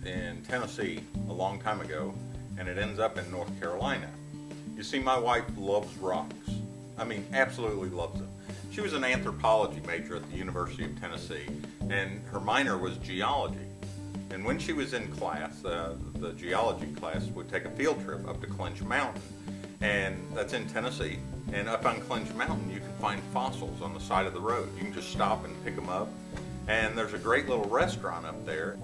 in Tennessee a long time ago, and it ends up in North Carolina. You see, my wife loves rocks. I mean, absolutely loves them. She was an anthropology major at the University of Tennessee, and her minor was geology. And when she was in class, the geology class would take a field trip up to Clinch Mountain, and that's in Tennessee. And up on Clinch Mountain, you can find fossils on the side of the road. You can just stop and pick them up. And there's a great little restaurant up there.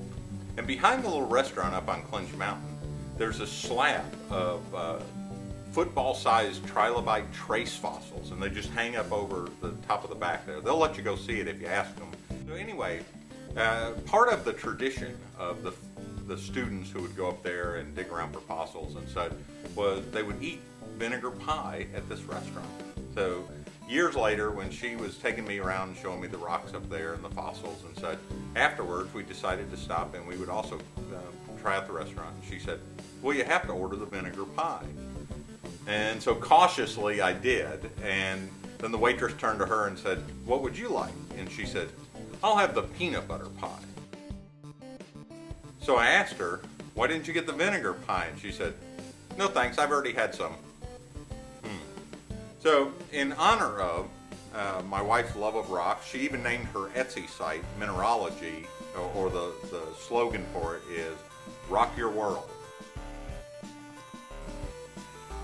And behind the little restaurant up on Clinch Mountain, there's a slab of football-sized trilobite trace fossils, and they just hang up over the top of the back there. They'll let you go see it if you ask them. So anyway, part of the tradition of the students who would go up there and dig around for fossils and such was they would eat vinegar pie at this restaurant. So years later, when she was taking me around and showing me the rocks up there and the fossils and such, afterwards we decided to stop and we would also try out the restaurant. And she said, well, you have to order the vinegar pie. And so cautiously I did, and then the waitress turned to her and said, what would you like? And she said, I'll have the peanut butter pie. So I asked her, why didn't you get the vinegar pie? And she said, no thanks, I've already had some. So in honor of my wife's love of rocks, she even named her Etsy site Mineralogy, or the slogan for it is Rock Your World.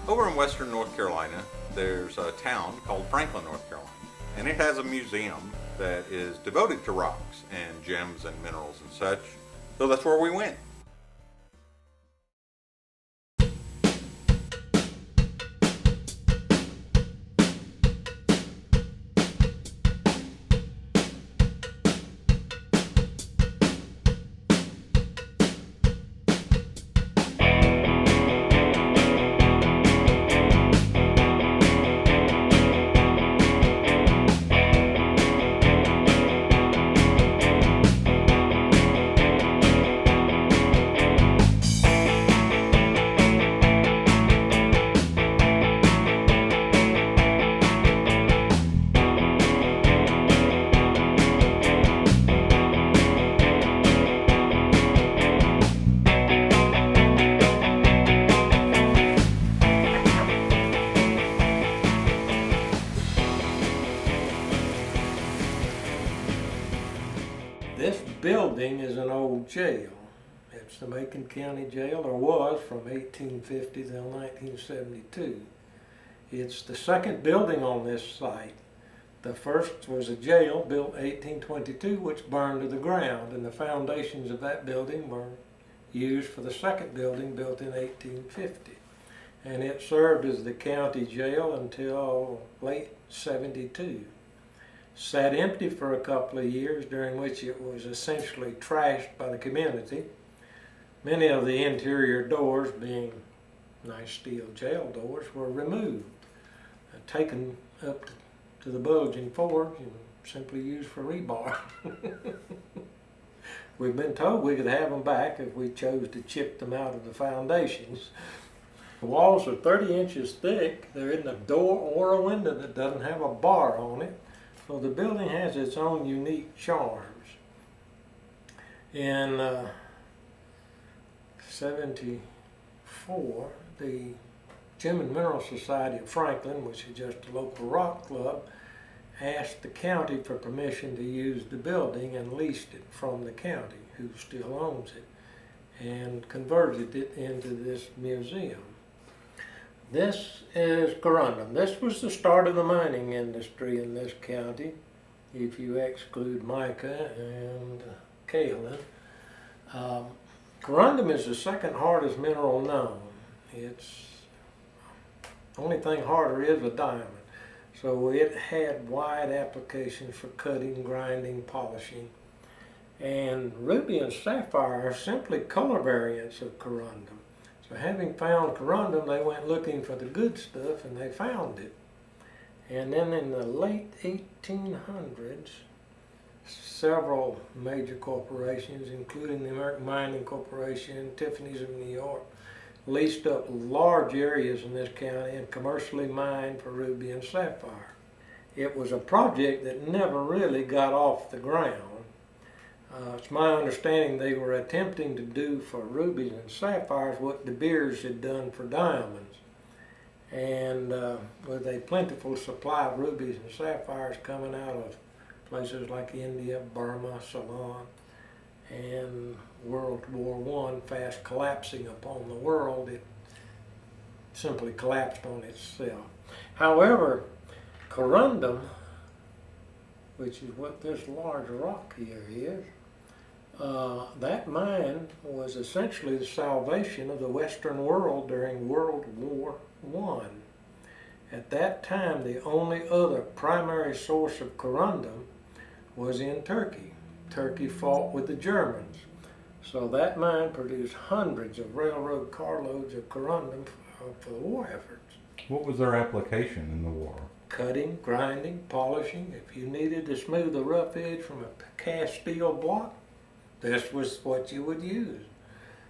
Over in western North Carolina, there's a town called Franklin, North Carolina, and it has a museum that is devoted to rocks and gems and minerals and such. So that's where we went. This building is an old jail. It's the Macon County Jail, or was from 1850 till 1972. It's the second building on this site. The first was a jail built 1822, which burned to the ground, and the foundations of that building were used for the second building built in 1850. And it served as the county jail until late 72. Sat empty for a couple of years, during which it was essentially trashed by the community. Many of the interior doors, being nice steel jail doors, were removed, taken up to the bulging forge and simply used for rebar. We've been told we could have them back if we chose to chip them out of the foundations. The walls are 30 inches thick. There isn't a door or a window that doesn't have a bar on it. So the building has its own unique charms. In 74, the Gem and Mineral Society of Franklin, which is just a local rock club, asked the county for permission to use the building and leased it from the county, who still owns it, and converted it into this museum. This is corundum. This was the start of the mining industry in this county, if you exclude mica and kaolin. Corundum is the second hardest mineral known. It's the only thing harder is a diamond. So it had wide applications for cutting, grinding, polishing. And ruby and sapphire are simply color variants of corundum. So having found corundum, they went looking for the good stuff, and they found it. And then in the late 1800s, several major corporations, including the American Mining Corporation, Tiffany's of New York, leased up large areas in this county and commercially mined for ruby and sapphire. It was a project that never really got off the ground. It's my understanding they were attempting to do for rubies and sapphires what De Beers had done for diamonds. And with a plentiful supply of rubies and sapphires coming out of places like India, Burma, Ceylon, and World War I fast collapsing upon the world, it simply collapsed on itself. However, corundum, which is what this large rock here is, that mine was essentially the salvation of the Western world during World War I. At that time, the only other primary source of corundum was in Turkey. Turkey fought with the Germans. So that mine produced hundreds of railroad carloads of corundum for the war efforts. What was their application in the war? Cutting, grinding, polishing. If you needed to smooth a rough edge from a cast steel block, this was what you would use.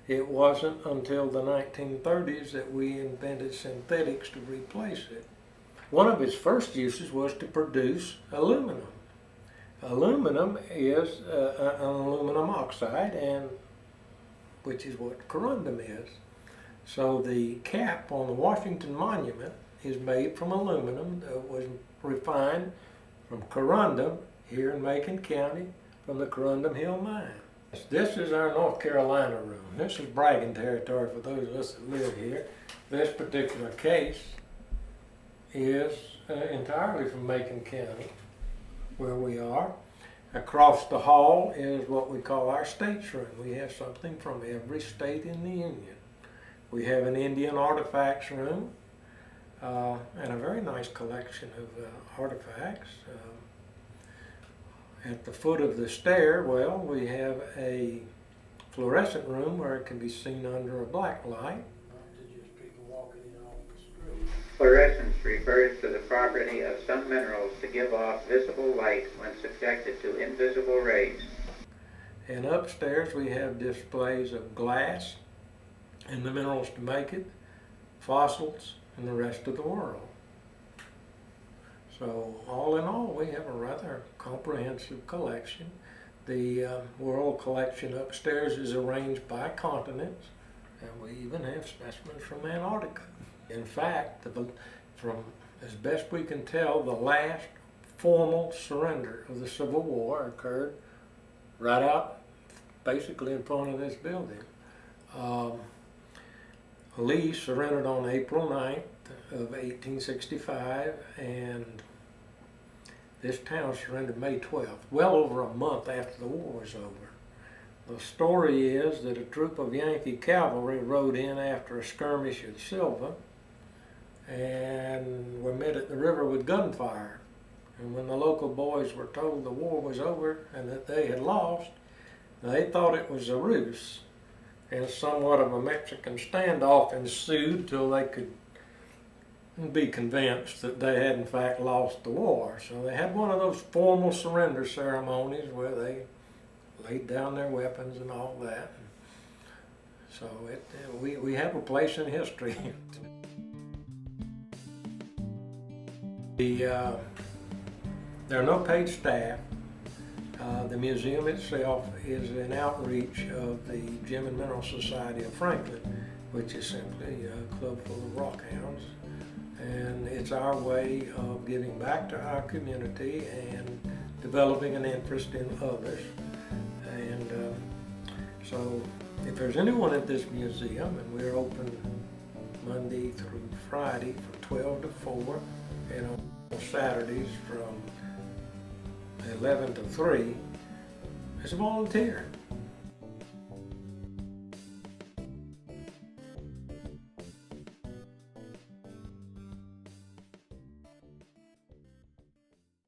It wasn't until the 1930s that we invented synthetics to replace it. One of its first uses was to produce aluminum. Aluminum is an aluminum oxide, and which is what corundum is. So the cap on the Washington Monument is made from aluminum that was refined from corundum here in Macon County from the Corundum Hill Mine. This is our North Carolina room. This is bragging territory for those of us that live here. This particular case is entirely from Macon County, where we are. Across the hall is what we call our states room. We have something from every state in the Union. We have an Indian artifacts room and a very nice collection of artifacts. At the foot of the stair, well, we have a fluorescent room where it can be seen under a black light. Fluorescence refers to the property of some minerals to give off visible light when subjected to invisible rays. And upstairs we have displays of glass and the minerals to make it, fossils, and the rest of the world. So all in all, we have a rather comprehensive collection. The world collection upstairs is arranged by continents, and we even have specimens from Antarctica. In fact, from as best we can tell, the last formal surrender of the Civil War occurred right out basically in front of this building. Lee surrendered on April 9th of 1865, and this town surrendered May 12th, well over a month after the war was over. The story is that a troop of Yankee cavalry rode in after a skirmish at Silva and were met at the river with gunfire. And when the local boys were told the war was over and that they had lost, they thought it was a ruse, and somewhat of a Mexican standoff ensued till they could be convinced that they had in fact lost the war. So they had one of those formal surrender ceremonies where they laid down their weapons and all that. So we have a place in history. There are no paid staff. The museum itself is an outreach of the Gem and Mineral Society of Franklin, which is simply a club full of rockhounds. And it's our way of giving back to our community and developing an interest in others. And so if there's anyone at this museum, and we're open Monday through Friday from 12 to 4, and on Saturdays from 11 to 3, as a volunteer.